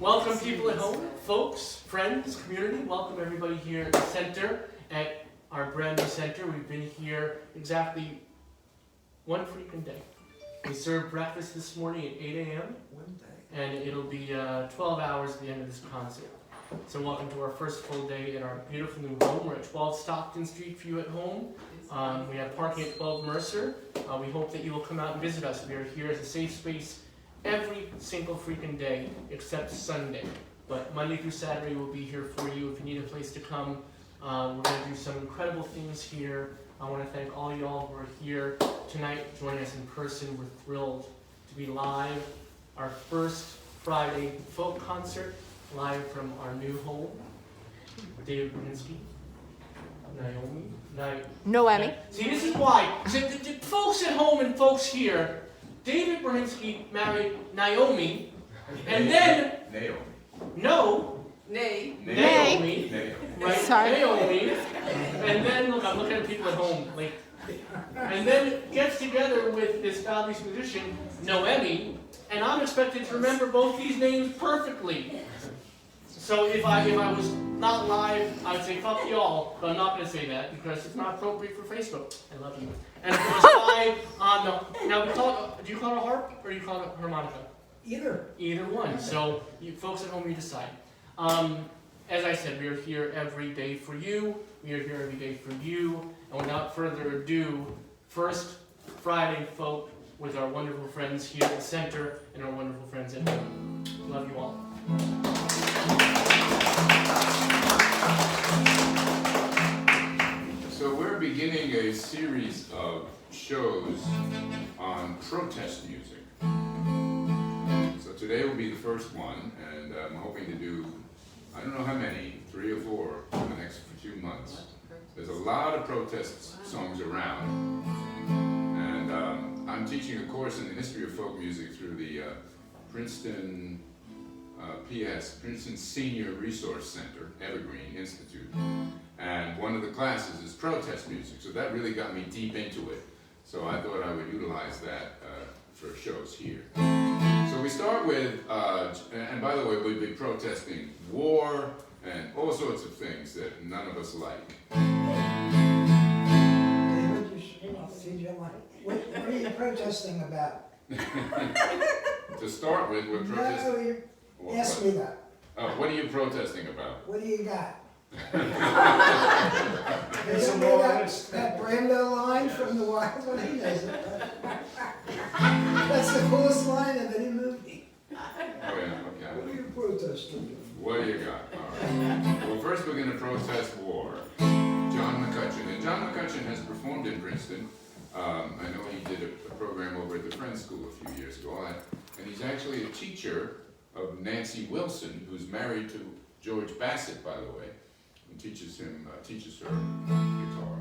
Welcome people at home, folks, friends, community. Welcome everybody here at the center, at our brand new center. We've been here exactly one freaking day. We served breakfast this morning at 8 a.m. and it'll be 12 hours at the end of this concert. So welcome to our first full day in our beautiful new home. We're at 12 Stockton Street for you at home. We have parking at 12 Mercer. We hope that you will come out and visit us. We are here as a safe space every single freaking day except Sunday. But Monday through Saturday we'll be here for you if you need a place to come. We're going to do some incredible things here. I want to thank all y'all who are here tonight joining us in person. We're thrilled to be live. Our first Friday folk concert live from our new home. David Brahinsky, Noemi. See, this is why. So, the folks at home and folks here, David Brahinsky married Naomi, and then Naomi, right? Sorry. Naomi, and then look, I'm looking at people at home, like, and then gets together with this godly musician, Noemi, and I'm expected to remember both these names perfectly. So if I was not live, I would say fuck y'all, but I'm not going to say that because it's not appropriate for Facebook. I love you. And of course, live on the now do you call it a harp or do you call it a harmonica? Either one. So you folks at home, you decide. As I said, we are here every day for you. We are here every day for you. And without further ado, first Friday folk with our wonderful friends here at the center and our wonderful friends at home. Love you all. So we're beginning a series of shows on protest music. So today will be the first one, and I'm hoping to do, I don't know how many, 3 or 4 in the next few months. There's a lot of protest songs around, and I'm teaching a course in the history of folk music through the Princeton Senior Resource Center, Evergreen Institute. And one of the classes is protest music, so that really got me deep into it. So I thought I would utilize that for shows here. So we start with, and by the way, we'll be protesting war and all sorts of things that none of us like. David, what are you protesting about? To start with, we're protesting. No, ask me that. What are you protesting about? What do you got? that Brando line from The Wild One, he knows it. That's the coolest line of any movie. Oh yeah, okay. What are you protesting? What do you got? All right. Well, first we're going to protest war. John McCutcheon. And John McCutcheon has performed in Princeton. I know he did a program over at the Friends School a few years ago. And he's actually a teacher of Nancy Wilson, who's married to George Bassett, by the way, and teaches her guitar.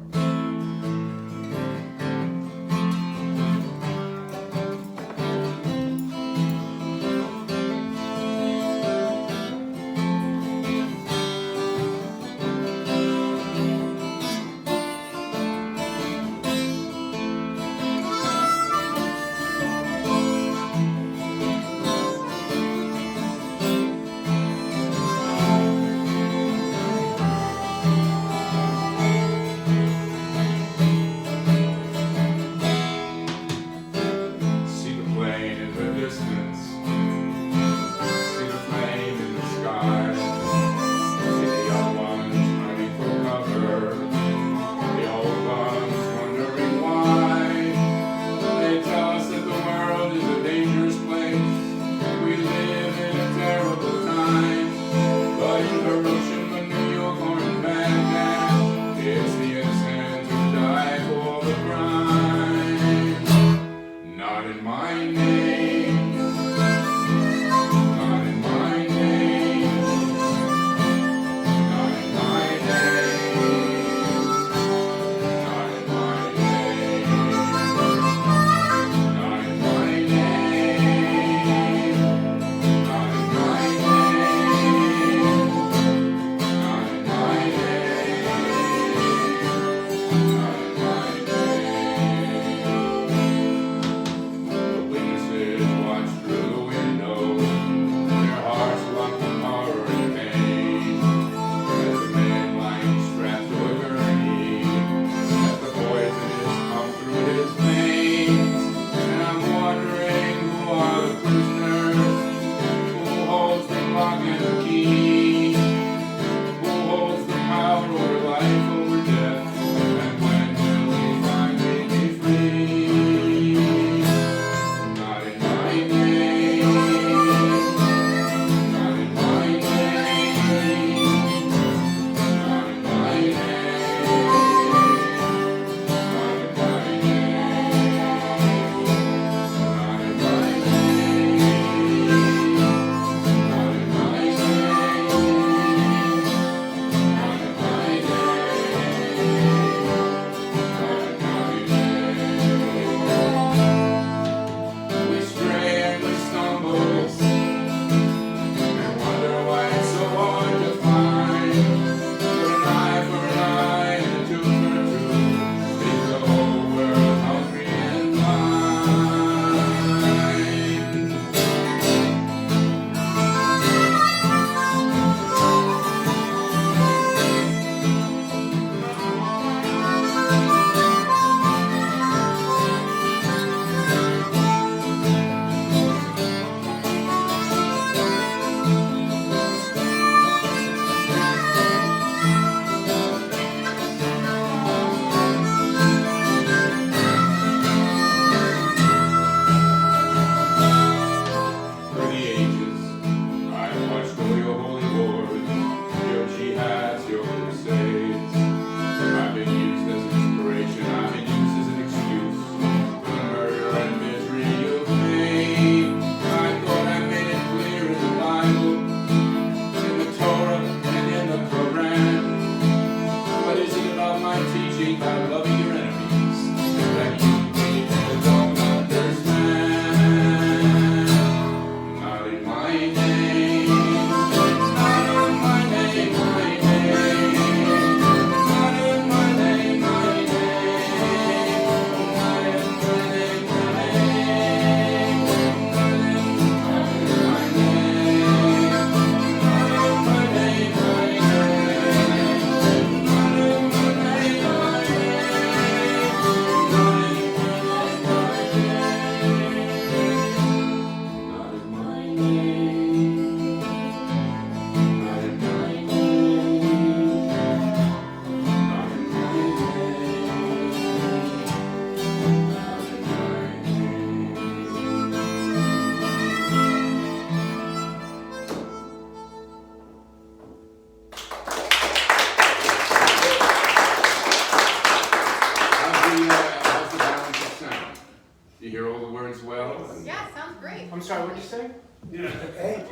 I'm sorry, what did you say? Okay.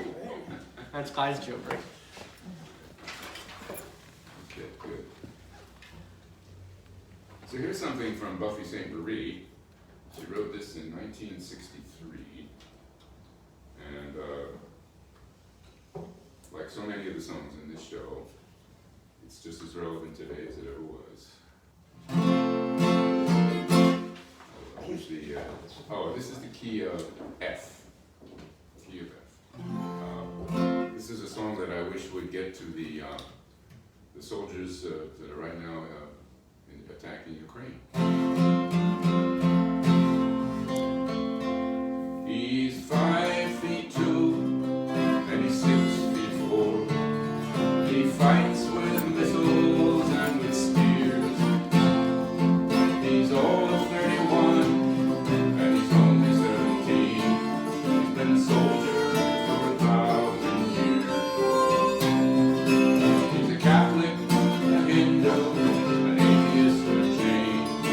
That's Guy's joke, right? Okay, good. So here's something from Buffy St. Marie. She wrote this in 1963. And like so many of the songs in this show, it's just as relevant today as it ever was. This is the key of F. Key of F. This is a song that I wish would get to the soldiers that are right now attacking Ukraine. He's 5'2" and he's 6'4". He fights with missiles and with spears. He's all of 31 and he's only 17. He's been a soldier for 1,000 years. He's a Catholic, a Hindu, an atheist, a Jain, a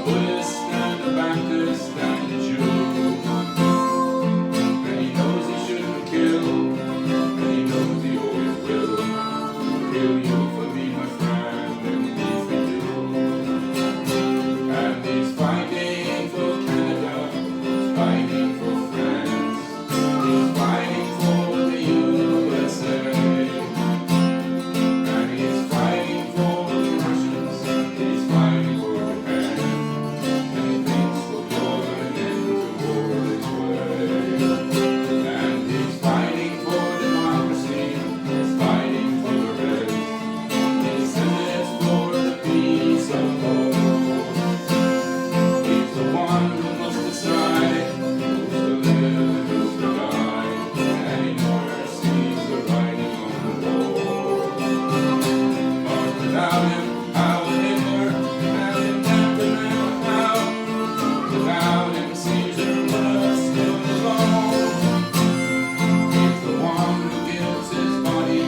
Buddhist and a Baptist and a Jew. And he knows he shouldn't kill, and he knows he always will. Kill you for me, my friend, and me for you. And he's fighting for Canada, he's fighting for France, he's fighting for the USA. And he's fighting for the Russians, he's fighting for Japan. And he thinks we'll put an end to war this way. And he's fighting for democracy, he's fighting for the rest. He says it's for the peace of all. He's the one who must decide who's to live and who's to die. And he never sees the writing on the wall. But without him, how will Hitler have him down to now? Without him, Caesar must still alone. He's the one who gives his body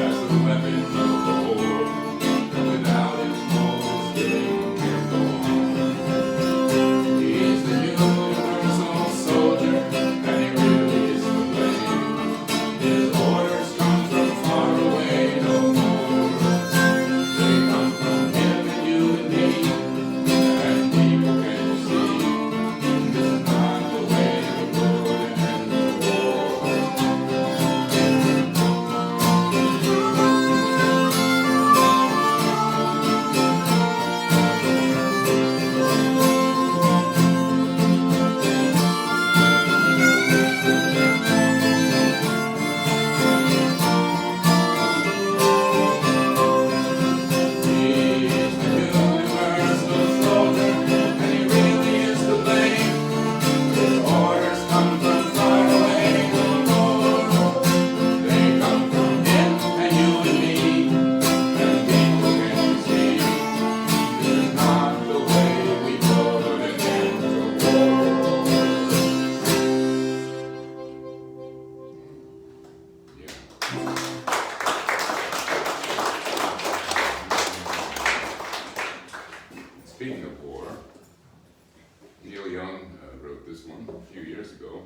as a weapon of war. And without him, all this killing can go on. He's the universal soldier, and he really is to blame. His orders come from far away no more. They come from him and you and me, and people can see. This is not the way we put an end to war. He's the universal soldier, and he really is to blame. His orders come from far away no more. They come from him and you and me, and people can see. This is not the way we put an end to war. Yeah. Speaking of war, Neil Young wrote this one a few years ago.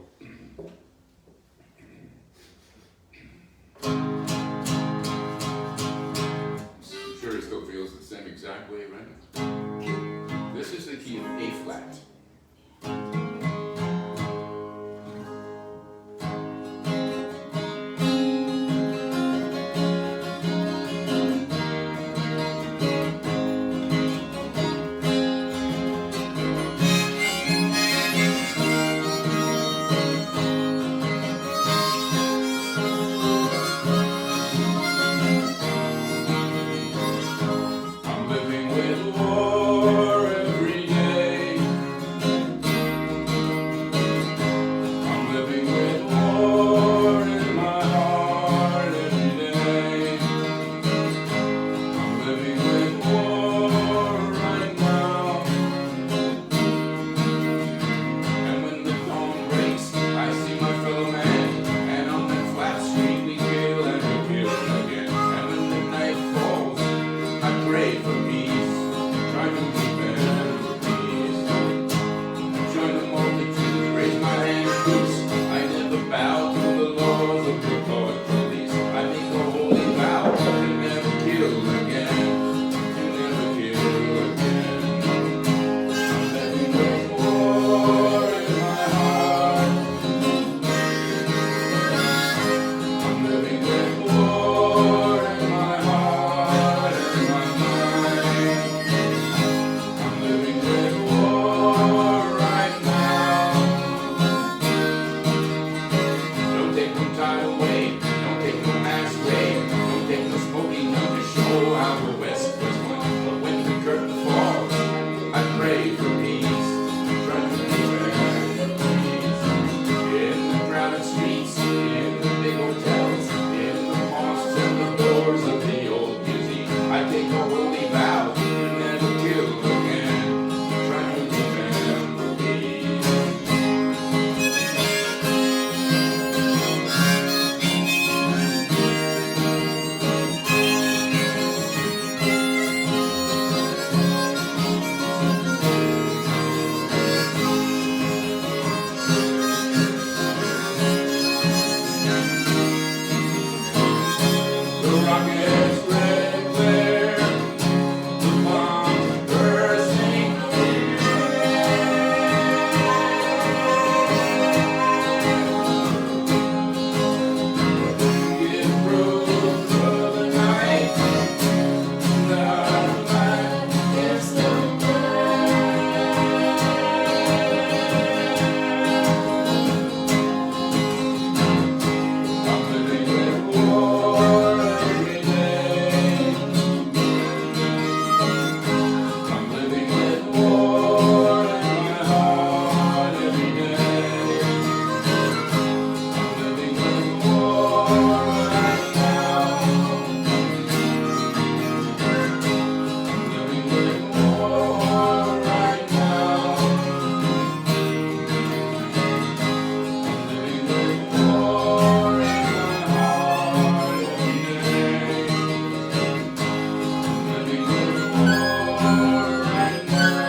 I'm sure he still feels the same exact way right now. This is the key of A flat. calls of the police. I make a holy vow to never kill again, to never kill again. I'm living with war in my heart. I'm living with war in my heart and my mind. I'm living with war right now. Don't take no tidal wave, don't take no mass wave, don't take no smoking gun to show how the West was won. But when the curtain falls, I pray for peace, try to prevent peace. In the crowded streets, in the big hotels, in the mosques and the doors of the old museum, I take a holy vow to never kill again, try to prevent peace. The rockets red and clear, the bombs bursting in the air. Give proof of the night, the heart of life is the I'm living with war every day. I'm living with war in my heart every day. I'm living with war right now. I'm living with war right now. I'm living with war in my heart every day. I'm living with war right now.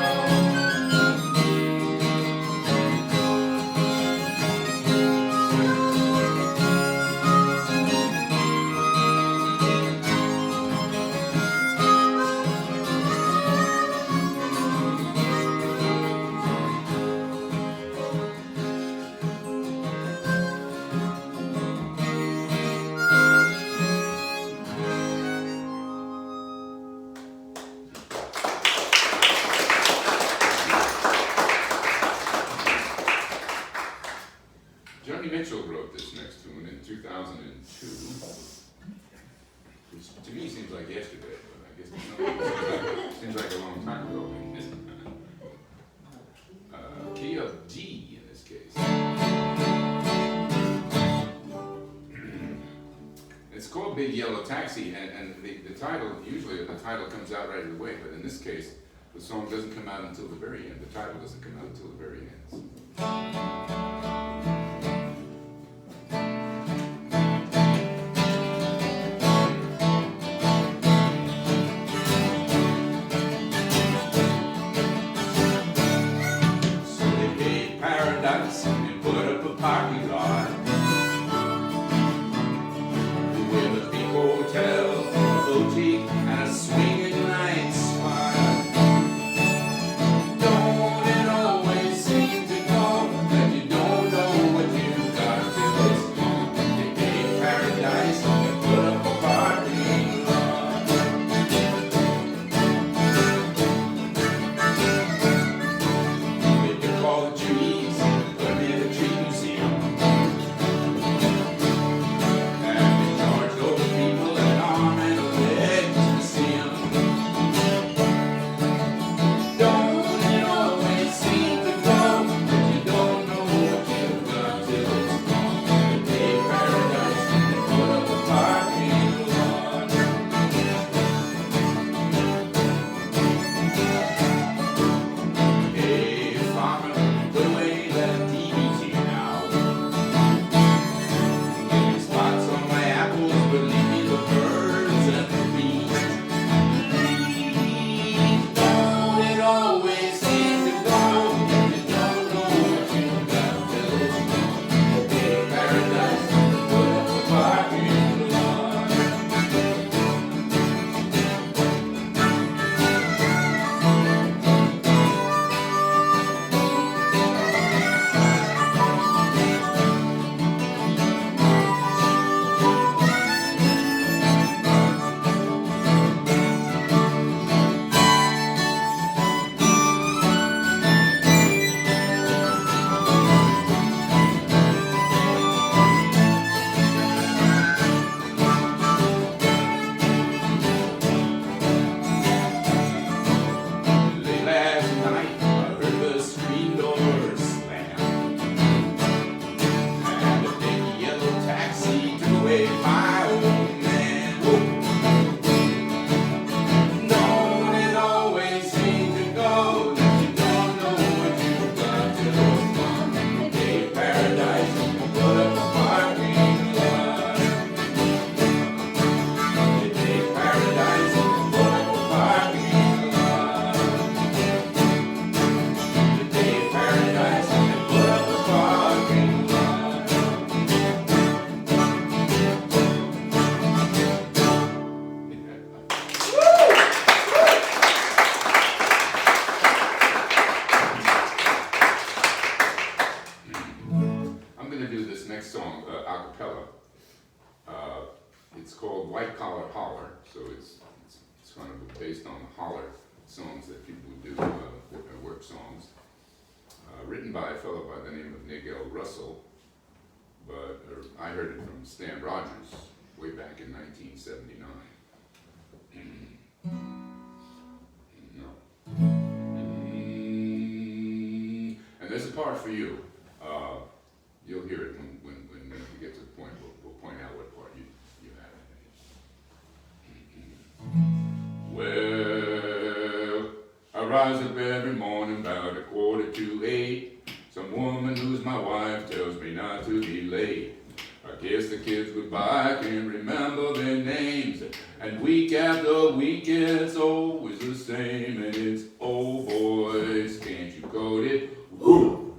Joni Mitchell wrote this next tune in 2002, which to me seems like yesterday, but I guess it's not. Seems like a long time ago. Key of D in this case. It's called Big Yellow Taxi, and the title, usually the title comes out right away, but in this case, the song doesn't come out until the very end. The title doesn't come out until the very end. So they paid paradise and put up a parking lot with a big hotel, a boutique, and a swinging night spot. Don't it always seem to go that you don't know It's called White Collar Holler, so it's kind of based on the holler songs that people would do, work songs. Written by a fellow by the name of Nick L. Russell, but I heard it from Stan Rogers way back in 1979. No. And there's a part for you. You'll hear it when we get to the point. We'll point out what part you have. Well, I rise up every morning about 7:45. Some woman who's my wife tells me not to be late. I kiss the kids goodbye, I can't remember their names. And week after week it's always the same. And it's, oh boys, can't you code it? Woo!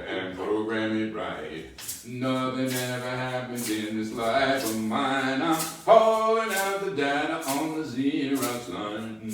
And program it right. Nothing ever happens in this life of mine. I'm hauling out the data on the Xerox line.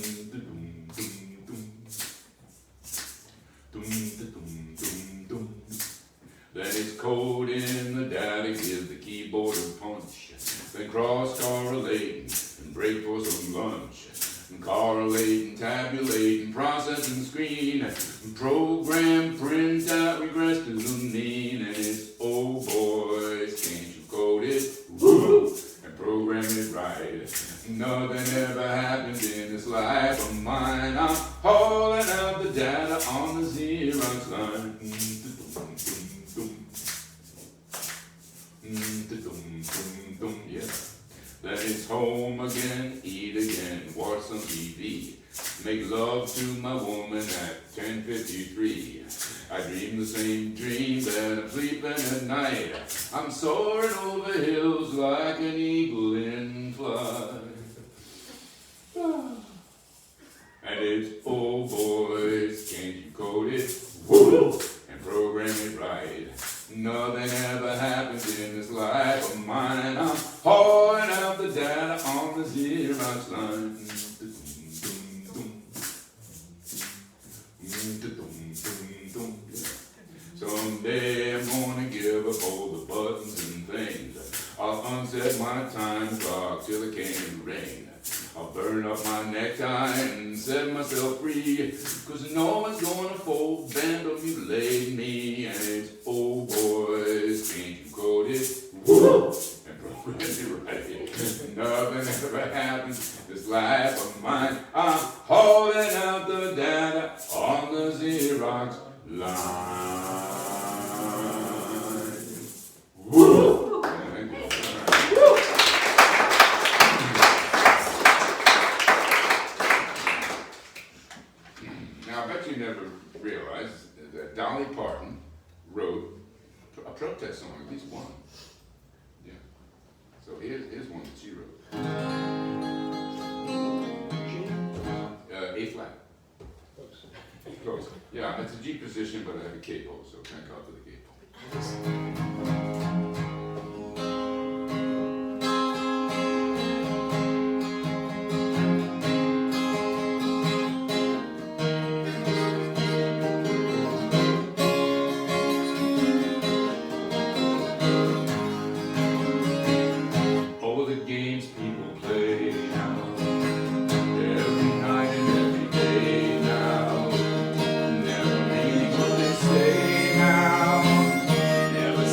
Then it's code in the data, give the keyboard a punch. Then cross-correlating and break for some lunch. And correlating, tabulating, processing screen. And program, print out, regress to the mean. And it's, oh boys, can't you code it? Woo! And program it right. Nothing ever happens in this life of mine. I'm hauling out the data on the Xerox line. Yeah. Then it's home again, eat again, watch some TV. Make love to my woman at 10:53. I dream the same dream that I'm sleeping at night. I'm soaring over hills like an eagle in flight. And it's, oh boys, can't you code it? Woo! And program it right. Nothing ever happens in this life of mine. I'm hauling out the data on the Xerox line. Someday I'm gonna give up all the buttons and things. I'll unset my time clock till it can't ring. I'll burn up my necktie and set myself free. 'Cause no one's gonna fold, bend or mutilate me. And it's, oh boys, can't you code it? Woo! And program it right. Nothing ever happens this life of mine. I'm hauling out the data on the Xerox line. Woo! Now, I bet you never realized that Dolly Parton wrote a protest song, at least one. Yeah. So here's one that she wrote. A flat. Close. Yeah, it's a G position, but I have a capo, so thank God for the capo. Never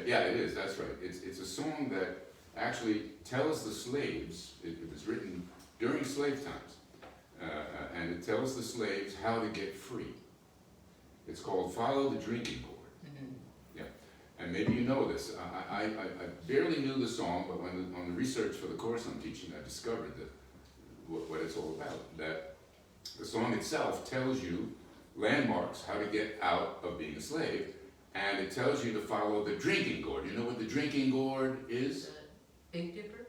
Yeah, it is, that's right. It's a song that actually tells the slaves, it was written during slave times, and it tells the slaves how to get free. It's called Follow the Drinking Gourd. Yeah, and maybe you know this. I barely knew the song, but on the research for the course I'm teaching, I discovered that what it's all about. That the song itself tells you landmarks, how to get out of being a slave, and it tells you to follow the drinking gourd. You know what the drinking gourd is? Big Dipper?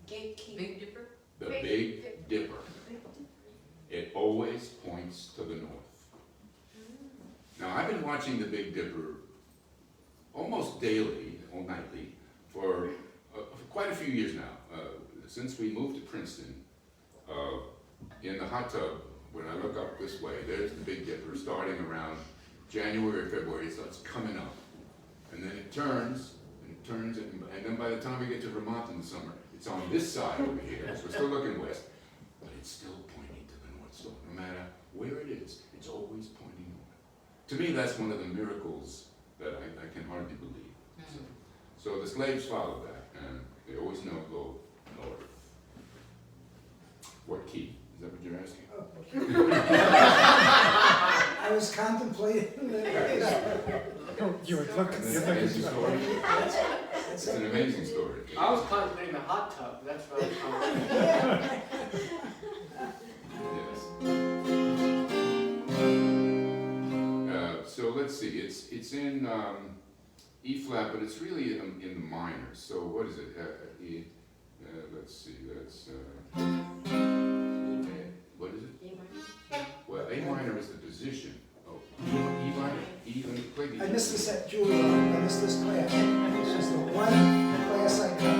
Gatekeeper. Big Dipper? The Big Dipper. It always points to the north. Now, I've been watching the Big Dipper almost daily, or nightly, for quite a few years now. Since we moved to Princeton, in the hot tub, when I look up this way, there's the Big Dipper starting around January or February. It starts coming up. And then it turns, and then by the time we get to Vermont in the summer, it's on this side over here, so we're still looking west, but it's still pointing to the north. So no matter where it is, it's always pointing north. To me, that's one of the miracles that I can hardly believe. So the slaves followed that, and they always know go north. What key? Is that what you're asking? I was contemplating that. You were looking. It's an amazing story. It's an amazing story. I was contemplating the hot tub, that's what I was contemplating. Yes. So let's see. It's in E flat, but it's really in the minor. So what is it? Let's see. That's what is it? Well, A minor is the position. Oh, E minor. E. Let me play the. I missed this at Juilliard. I missed this class. This was the one class I cut.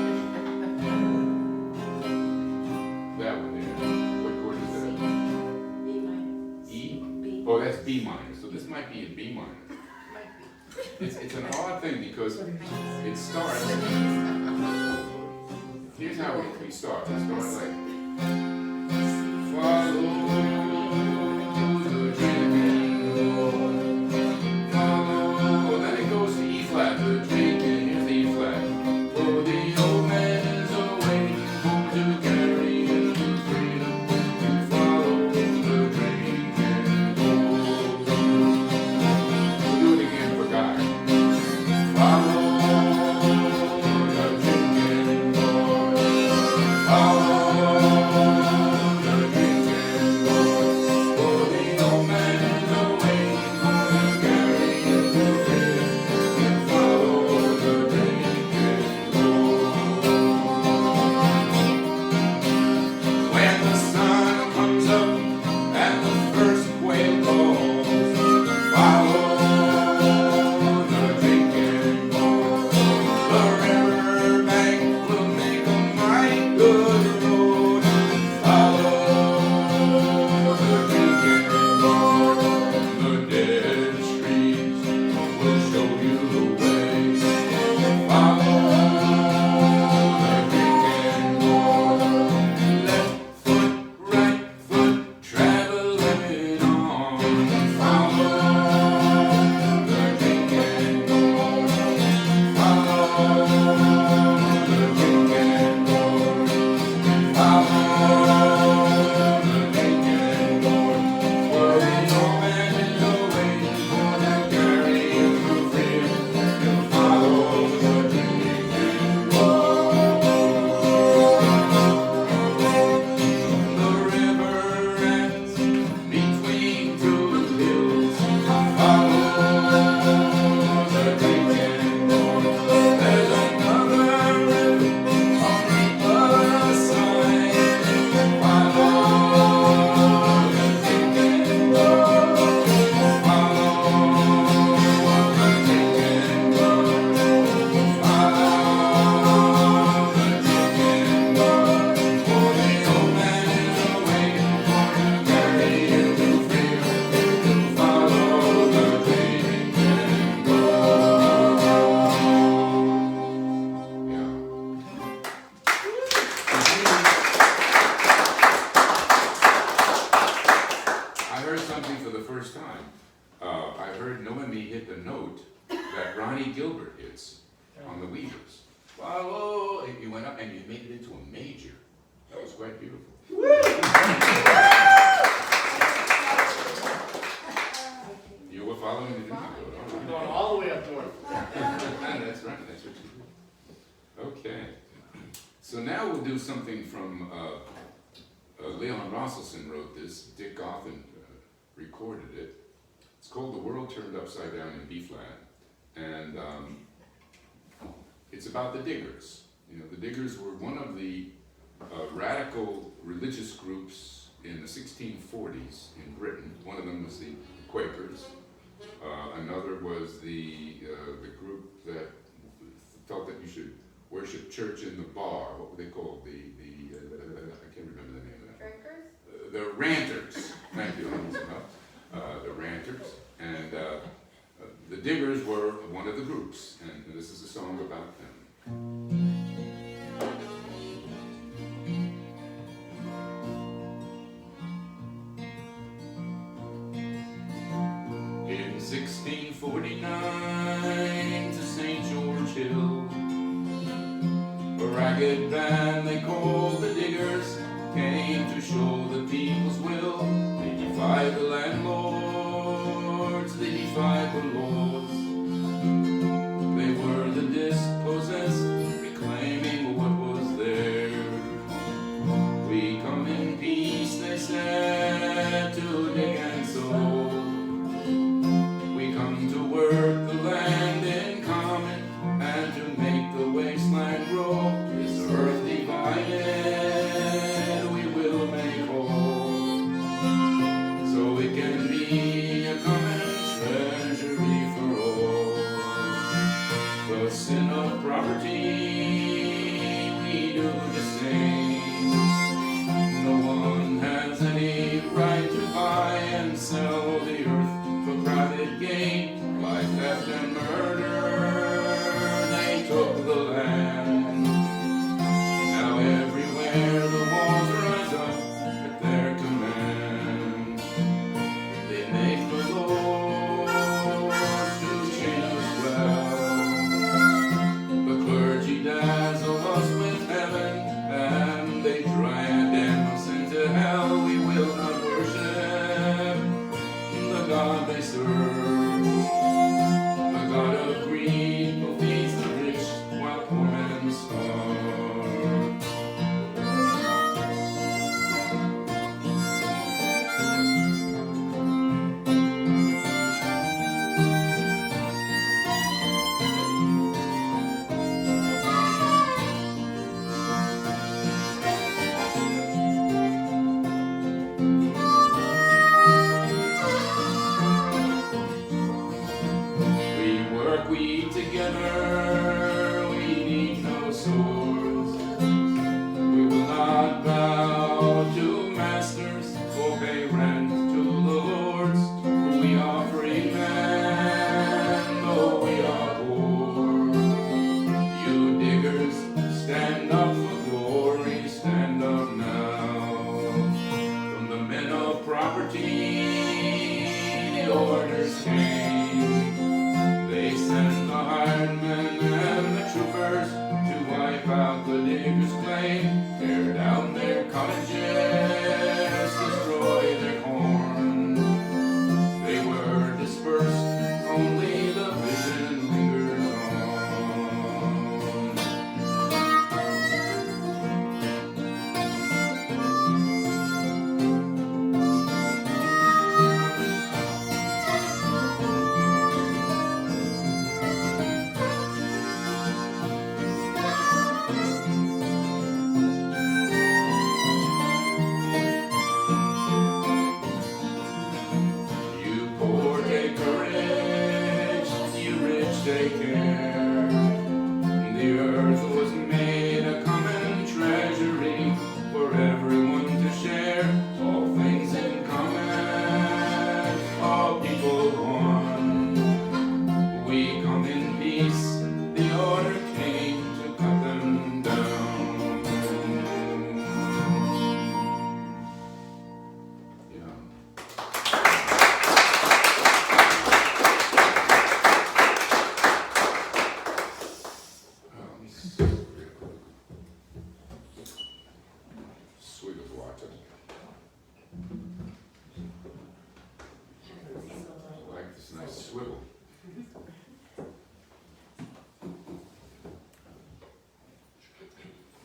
That one there. What chord is that? B minor. E. Oh, that's B minor. So this might be in B minor. Might be. It's an odd thing because it starts. Here's how we start. We start like follow the drinking gourd. Follow. Then it goes to E flat. The drinking. Here's the E flat. For the old man is away home to carry him to freedom. To follow the drinking gourd. We'll do it again for God. Follow the drinking gourd. Follow the drinking gourd. For the old man is away home to carry him to freedom. To follow the drinking gourd. When the sun comes up and the first quail calls, follow the drinking gourd. The river bank will make a mighty good road. Follow the drinking gourd. The dead streams will show you the way. Follow the drinking gourd. Left foot, right foot, traveling on. Follow the drinking gourd. Follow the drinking gourd. Follow the drinking gourd. For the old man is away, gonna carry him to freedom. He'll follow the drinking gourd. The river runs between two hills. Follow the drinking gourd. There's another river on the other side. Follow the drinking gourd. Follow the drinking gourd. Follow the drinking gourd. For the old man is away, gonna carry him to freedom. To follow the drinking gourd. Yeah. I heard something for the first time. I heard Noemi hit the note that Ronnie Gilbert hits on the Weavers. Wow, you went up and you made it into a major. That was quite beautiful. You were following the music. We're going all the way up north. That's right, that's what you do. Okay. So now we'll do something from, Leon Rosselson wrote this, Dick Goffin recorded it. It's called The World Turned Upside Down in B-flat. And it's about the Diggers. You know, the Diggers were one of the radical religious groups in the 1640s in Britain. One of them was the Quakers. Another was the group that felt that you should worship church in the bar. What were they called? I can't remember the name of that. Drinkers? The Ranters. Thank you, the Ranters. And the Diggers were one of the groups, and this is a song about them. In 1649 to St. George Hill, a ragged band they called the Diggers came to show the people's will. They defied the landlords, they defied the laws. They were the dispossessed, reclaiming what was theirs. We come in peace, they said, to dig and sow. We come to work the land in common and to make the wasteland grow. This earth divided we will make whole, so it can be a common treasury for all. The sin of property we do the same. No one has any right to buy and sell the earth for private gain. By theft and murder they took the land. Now everywhere the walls rise up at their command. They make the laws to chain us well. The clergy dazzle us with heaven, and they try and damn us into hell. We will not worship the God they serve. The God of greed who feeds the rich while poor men starve. We work, we eat together, we need no swords. We will not bow to masters or pay rent to the lords. We are free men, though we are poor. You diggers, stand up for glory, stand up now. From the men of property, the orders came. They sent the hired men and the troopers to wipe out the diggers' claim, tear down their cottages, destroy their corn. They were dispersed, only the vision lingers on. You poor take courage, you rich take care. The earth was made a common treasury for everyone to share. All things in common, all people one. We come in peace, the order came to cut them down. Yeah.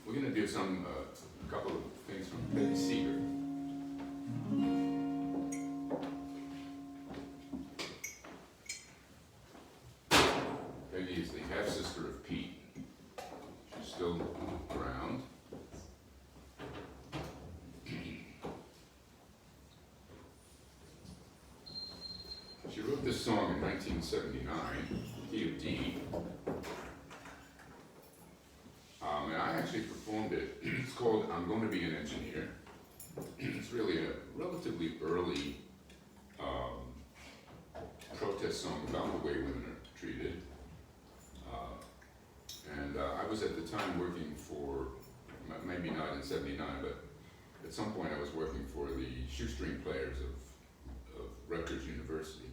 We're gonna do some, a couple of things from Peggy Seeger. Peggy is the half-sister of Pete. She's still around. She wrote this song in 1979, key of D. And I actually performed it. It's called I'm Going to Be an Engineer. It's really a relatively early protest song about the way women are treated. I was at the time working for, maybe not in 79, but at some point I was working for the shoestring players of Rutgers University.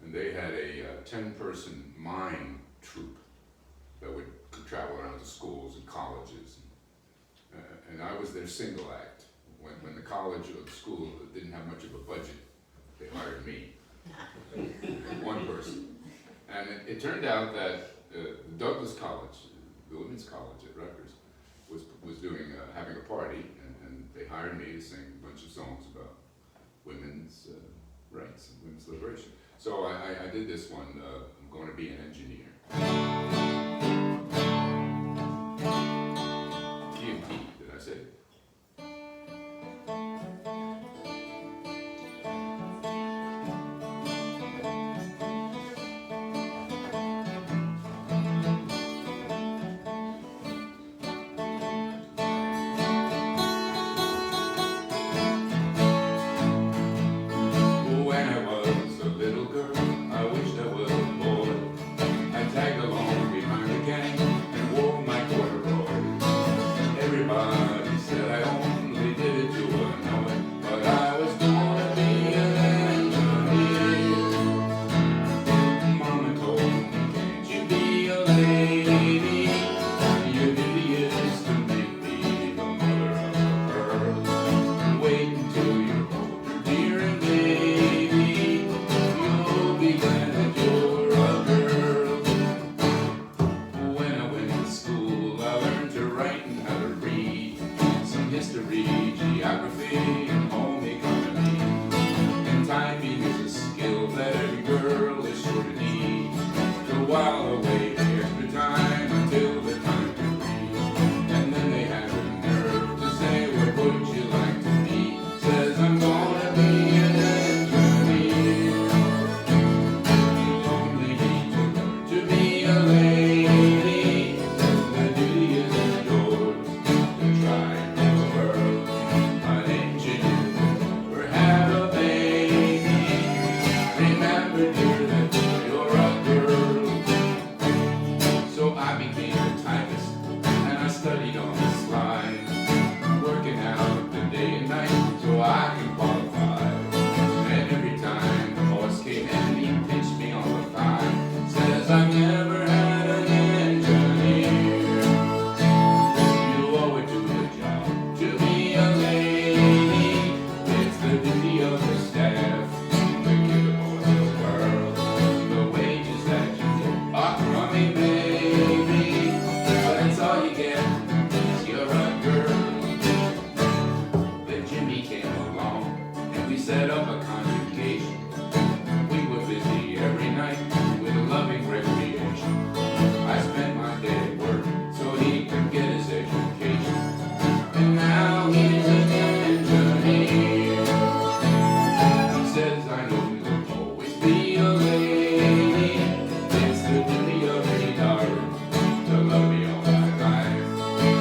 And they had a 10-person mime troupe that would travel around to schools and colleges. And I was their single act. When the college or the school didn't have much of a budget, they hired me, one person. And it turned out that Douglas College, the women's college at Rutgers, was doing having a party, and they hired me to sing a bunch of songs about women's rights and women's liberation. So I did this one, I'm Going to Be an Engineer. Key of D, did I say it? When I was a little girl, I wished I was a boy. I tagged along behind the gang and wore my corduroys. Everybody said I only did it to annoy, but I was gonna be an engineer. Mama told me, can't you be a lady? Your duty is to make me the mother of a pearl. Wait until you're older, dear, and baby, you'll be glad that you're a girl. When I went to school, I learned to write and how to read, some history, geography, and home economy. And typing is a skill that every girl is sure to need, to while away the extra time until the time to read. And then they have the nerve to say, what would you like to be? Says, I'm gonna be an engineer. You only need to learn to be a lady. The duty is yours to try the world. An engineer will never have a baby. Remember, dear, that you're a girl. So I became a typist, and I studied on the slide, working out the day and night so I can qualify. And every time the boss came in, he pinched me on the thigh, says I never had an engineer. You owe it to the job to be a lady. It's the duty of the staff to give the boys the world. The wages that you get are crummy, baby, but that's all you get 'cause you're a girl. Then Jimmy came along and we set up a congregation. We were busy every night with a loving recreation. I spent my day at work so he could get his education. And now he's an engineer. He says, I know you'll always be a lady. It's the duty of any daughter to love me all my life.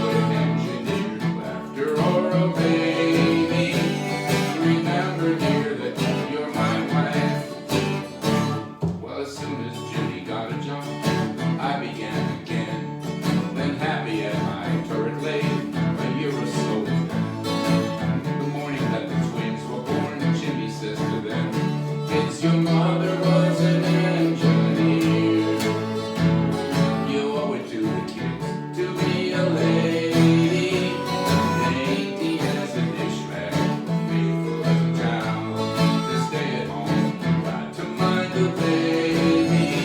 But an engineer, after or a baby, remember, dear, that you're my wife. Well, as soon as Jimmy got a job, I began again. Then happy at my turret lay a year or so with them. The morning that the twins were born, Jimmy says to them, kids, your mother was an engineer. You owe it to the kids to be a lady. Dainty as a dish rag, faithful as a child, to stay at home and try to mind the baby.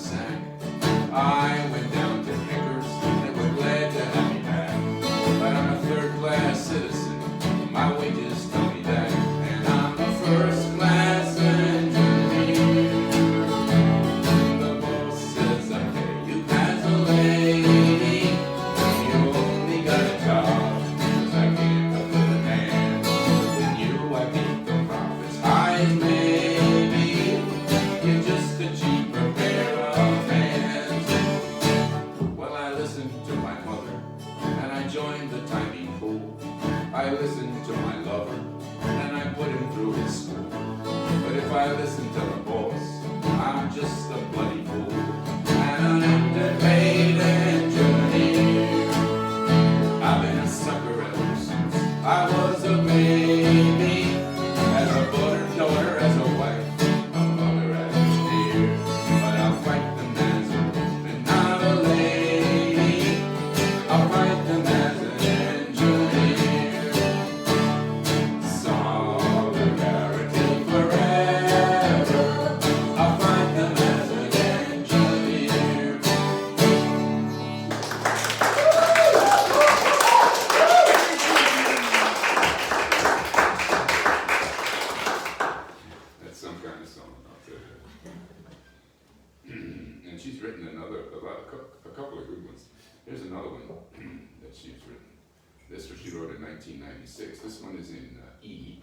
sack. I went down to Pickers, and they were glad to have me back. But I'm a third-class citizen, my wages tell me that, and I'm a first-class engineer. The boss says I pay you as a lady, you only got a job, 'cause I can't afford a man. With you I beat the profits high as maybe, you're just a cheaper pair of hands. Well, I listened to my mother, and I joined the timing pool. I listened to my lover, and I put him through his school. But if I listen to the boss, I'm just a bloody fool, and an underpaid engineer. I've been a sucker ever since I was a baby, as a buttered daughter, as a wife, a mother, as a dear. But I'll fight them as a woman, not a lady. I'll fight them as an engineer. Solidarity forever. I'll fight them as an engineer. That's some kind of song, I'll tell you. And she's written a couple of good ones. Here's another one that she's written. This one she wrote in 1996. This one is in E,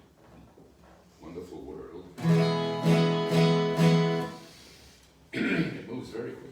Wonderful World. It moves very quickly.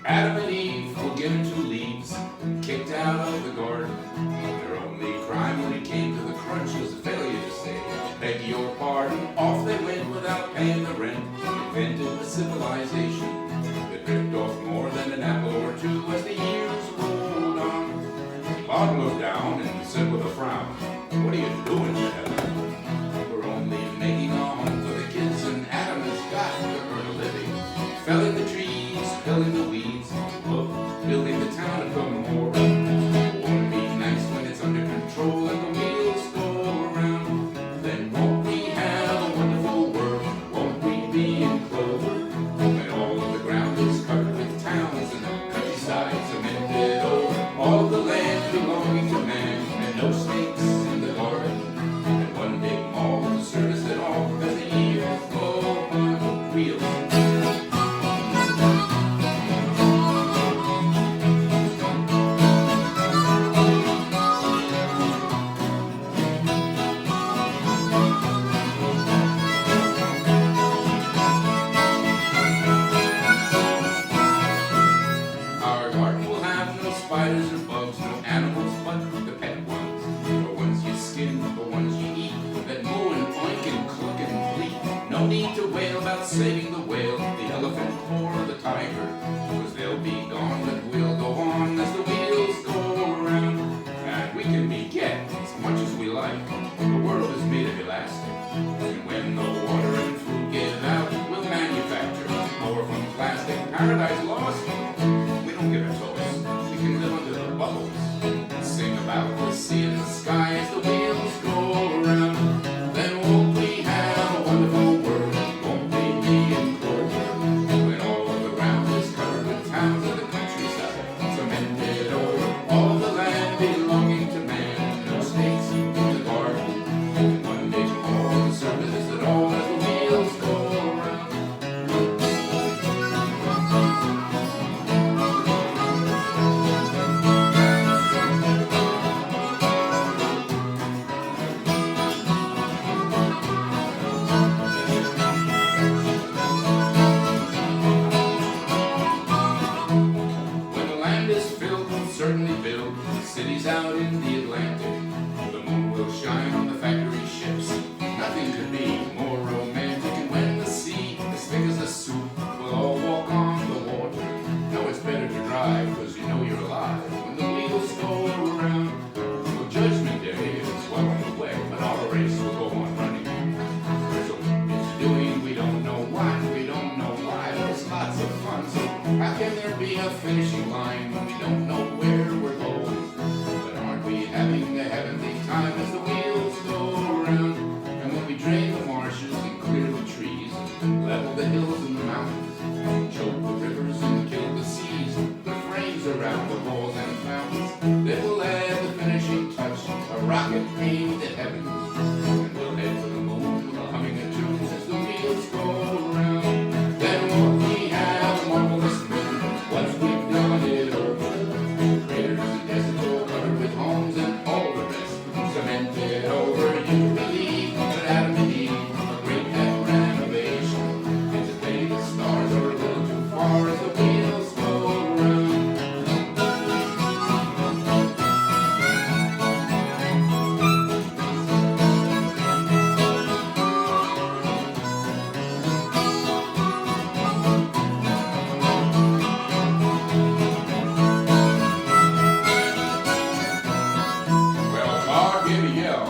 Adam and Eve were given 2 leaves and kicked out of the garden. Their only crime when it came to the crunch was a failure to say, beg your pardon. Off they went without paying the rent, invented a civilization that ripped off more than an apple or two as the years rolled on. Bob looked down and said with a frown, what are you doing, Adam? We're only making a home for the kids, and Adam has got to earn a living. Felling the trees, filling the weeds, building the town of Gomorrah. Won't it be nice when it's under control and the wheels go around? Then won't we have a wonderful world? Won't we be in clover? When all of the ground is covered with towns and the countryside cemented over, all the land belonging to man, and no snakes in the garden, and one big mall to service it all as the years go on. Wheels. Our garden will have no spiders or bugs, no animals but the pet ones. The ones you skin, the ones you eat, that moo and oink and cluck and bleat. No need to wail about saving the whale, the elephant or the tiger, 'cause they'll be gone, but we'll go on as the wheels go around. And we can beget as much as we like, the world is made of elastic. And when the water and food give out, we'll manufacture more from plastic. Paradise lost? We don't give a toss. We can live under the bubbles, sing about the sea and the sky as the wheels go around. Then won't we have a wonderful world? Won't we be in clover? When all the ground is covered with towns of the countryside, cemented over, all the land belonging to man, no snakes in the garden, and one big hall to service it all as the wheels go around. When the land is filled, we'll certainly build cities out in the Atlantic. The moon will shine on the factory ships. Nothing could be more romantic. And when the sea is thick as a soup, we'll all walk on the water. Know it's better to drive, 'cause you know you're alive when the wheels go rocket aimed at heaven. And we'll head for the moon, humming a tune as the wheels go around. Then won't we have a marvelous moon once we've done it over? Craters and deserts all covered with homes and all the rest cemented over. You believe that Adam and Eve, a great net renovation, and today the stars are a little too far as the wheels go around. Well, God gave a yell,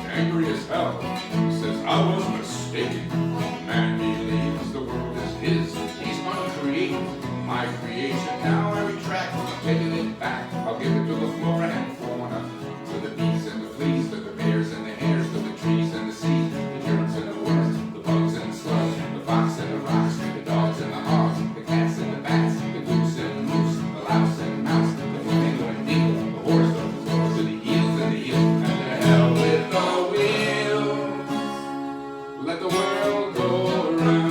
angry as hell. He says, I was mistaken. Man believes the world is his. He's uncreated, my creation. Now I retract, I'm taking it back. I'll give it to the flora and fauna, to the bees and the fleas, to the bears and the hares, to the trees and the sea, the germs and the worms, the bugs and the slugs, the fox and the rocks, the dogs and the hogs, the cats and the bats, the goose and the moose, the louse and the mouse, the flamingo and the eagle, the horse, the horse, the eels and the eels, and the hell with the wheels. Let the world go around.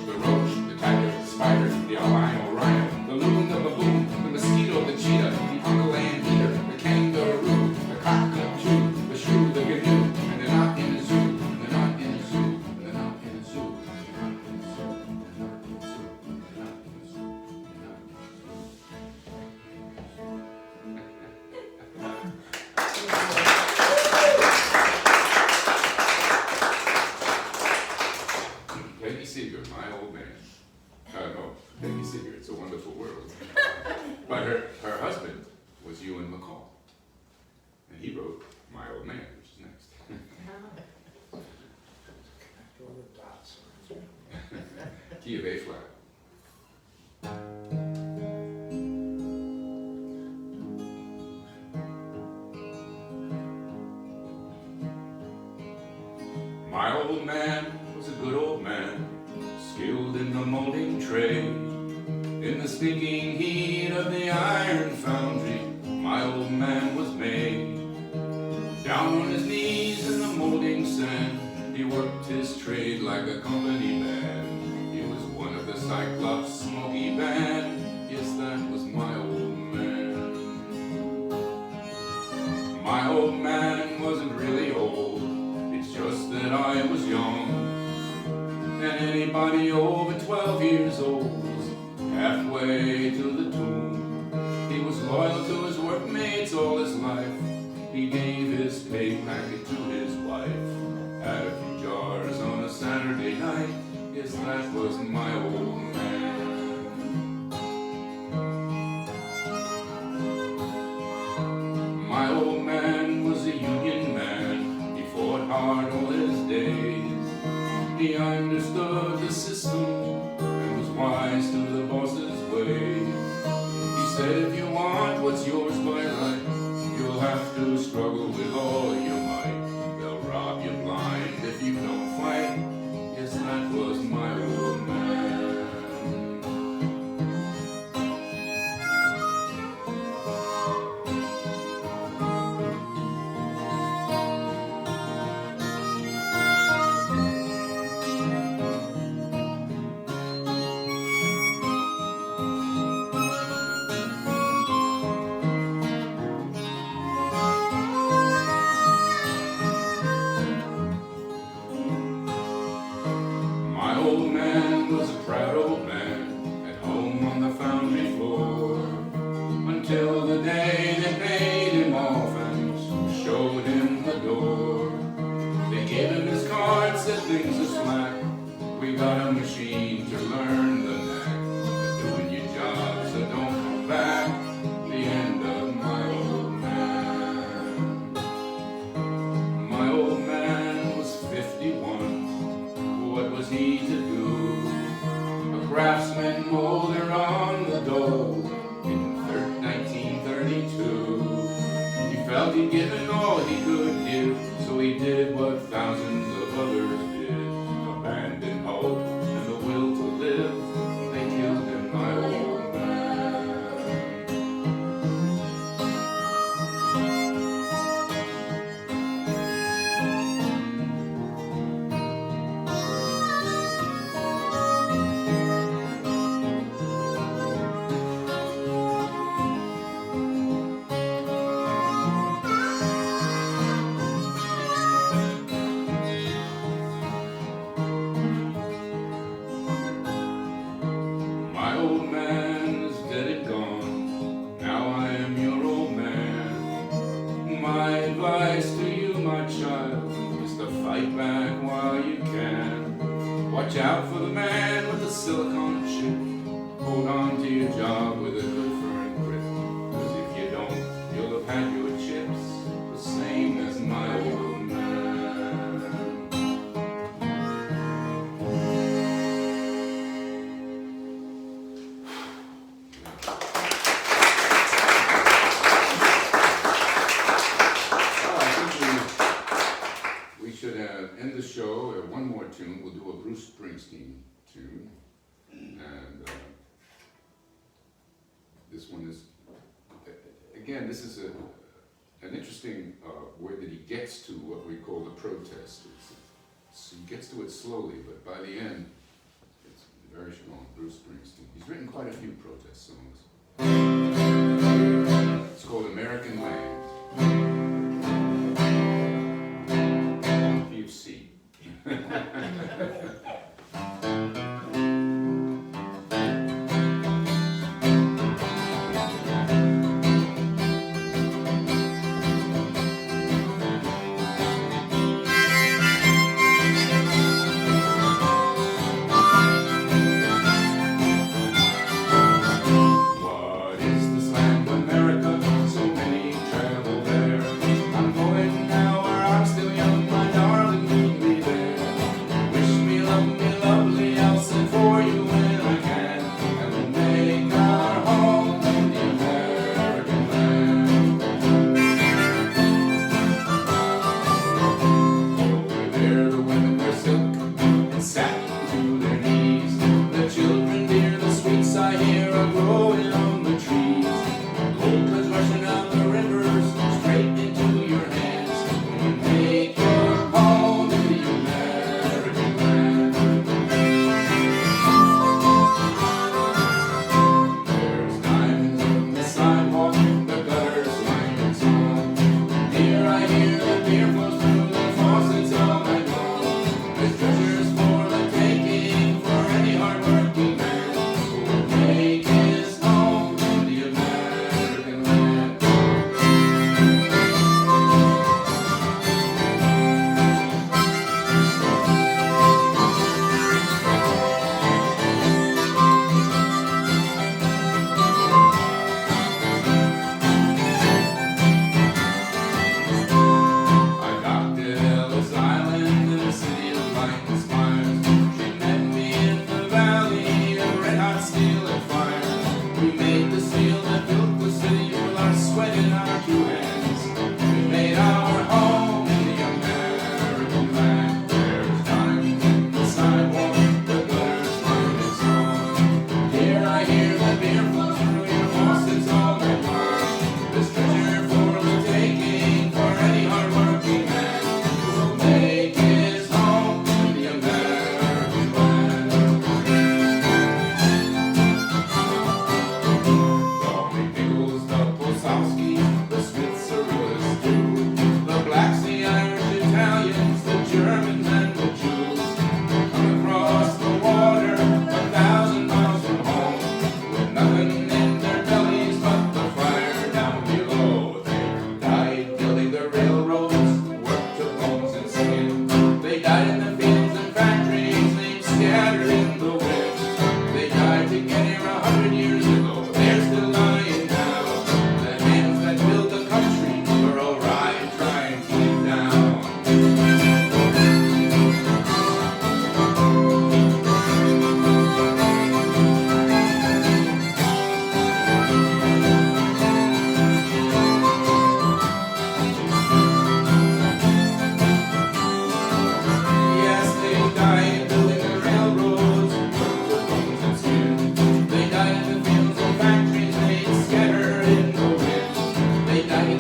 The roach, the tiger, the spider, the albino rhino, the loon, the baboon, the mosquito, the cheetah, the uncle land eater, the kangaroo, the cockatoo, the shrew, the gnu, and they're not in a zoo, and they're not in a zoo, and they're not in a zoo, and they're not in a zoo, and they're not in a zoo, and they're not in a zoo, and they're not Peggy Seeger, my old man. No, Peggy Seeger, It's a Wonderful World. But her husband was Ewan McCall. And he wrote My Old Man, which is next. All the dots. Key of A flat. My old man was a good old man, skilled in the molding trade. In the stinking heat of the iron foundry, my old man was made. Down on his knees in the molding sand, he worked his trade like a company man. He was one of the Cyclops Smoky Band. Yes, that was my old man. My old man wasn't really old, it's just that I was young. And anybody over 12 years old was halfway to the tomb. He was loyal to his workmates all his life. He gave his pay packet to his wife. Had a few jars on a Saturday night. Yes, that was my old man. My old man was a union man. He fought hard all his days. He understood the system and was wise to the boss's ways. He said, if you want what's yours by right, you'll have to struggle with all your might. They'll rob you blind if you don't fight. Yes, that was my old man. felt he'd given all he could give, so he did what thousands of others did. Abandoned hope and the will to live, they killed him, my old man. My old man is dead and gone, now I am your old man. My advice to you, my child, is to fight back while you can. Watch out for the man with the silicon chip. Hold on to your job with a good firm grip, 'cause if you don't, you'll have had your chips the same as my old man. We should end the show at one more tune. We'll do a Bruce Springsteen tune. And this one is, again, this is an interesting way that he gets to what we call the protest. He gets to it slowly, but by the end, it's very strong. Bruce Springsteen. He's written quite a few protest songs. It's called American Land. See. What is this land, America? So many travel there. I'm going now where I'm still young, my darling, meet me there.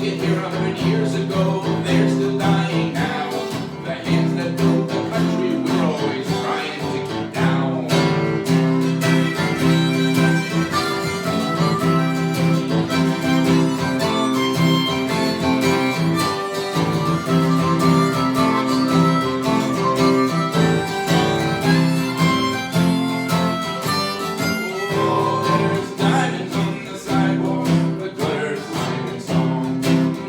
get here 100 years ago, they're still dying now. The hands that built the country we're always trying to keep down. Oh, there's diamonds on the sidewalk, the gutter's singing song.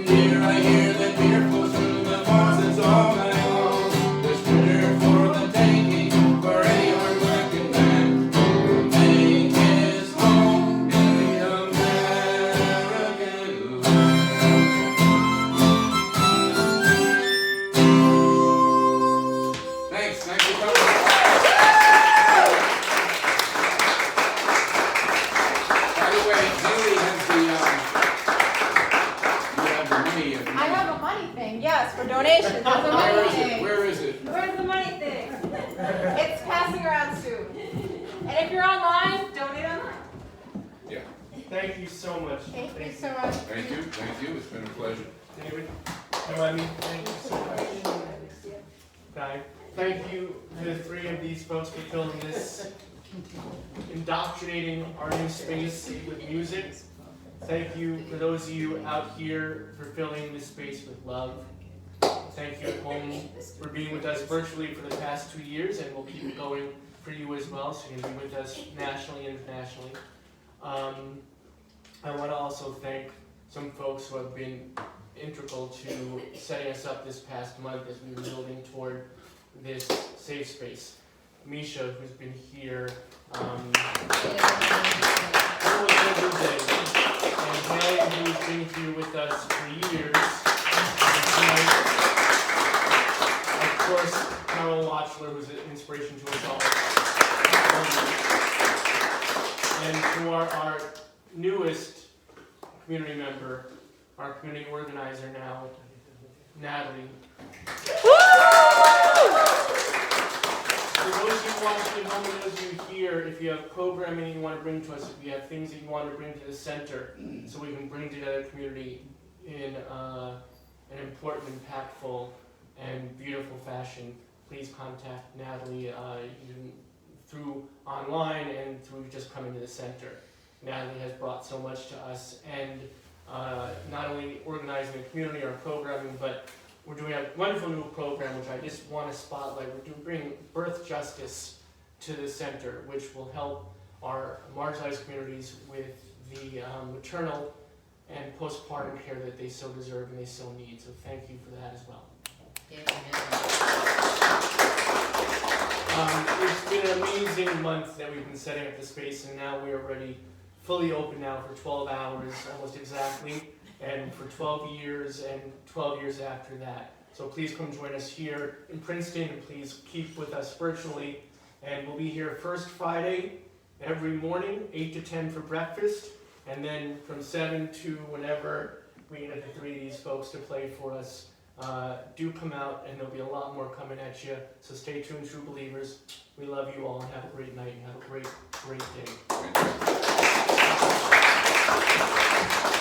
Here I hear that beer flows from the faucets all night long. There's dinner for the taking, for any hard-working man who will make his home in the American land. Thanks for coming. By the way, Haley has the, you have the money. I have a money thing, yes, for donations. There's a money thing. Where is it? Where's the money thing? It's passing around soon. And if you're online, donate online. Yeah. Thank you so much. Thank you so much. Thank you, it's been a pleasure. David, Noemi, thank you so much. Okay. Thank you to the three of these folks for filling this, indoctrinating our new space with music. Thank you for those of you out here for filling this space with love. Thank you at home for being with us virtually for the past 2 years, and we'll keep it going for you as well, so you can be with us nationally and internationally. I want to also thank some folks who have been integral to setting us up this past month as we were building toward this safe space. Misha, who's been here almost every day, and Haley, who's been here with us for years. And tonight, of course, Carol Watchler, who's an inspiration to us all. And to our newest community member, our community organizer now, Natalie. For those of you watching at home and those of you here, if you have programming you want to bring to us, if you have things that you want to bring to the center, so we can bring together the community in an important, impactful, and beautiful fashion, please contact Natalie through online and through just coming to the center. Natalie has brought so much to us, and not only organizing the community, our programming, but we're doing a wonderful new program, which I just want to spotlight. We're bringing birth justice to the center, which will help our marginalized communities with the maternal and postpartum care that they so deserve and they so need. So thank you for that as well. It's been an amazing month that we've been setting up the space, and now we are ready, fully open now for 12 hours, almost exactly, and for 12 years and 12 years after that. So please come join us here in Princeton, and please keep with us virtually. And we'll be here first Friday every morning, 8 to 10 for breakfast, and then from 7 to whenever we get the three of these folks to play for us. Do come out, and there'll be a lot more coming at you. So stay tuned, true believers. We love you all, and have a great night, and have a great, great day.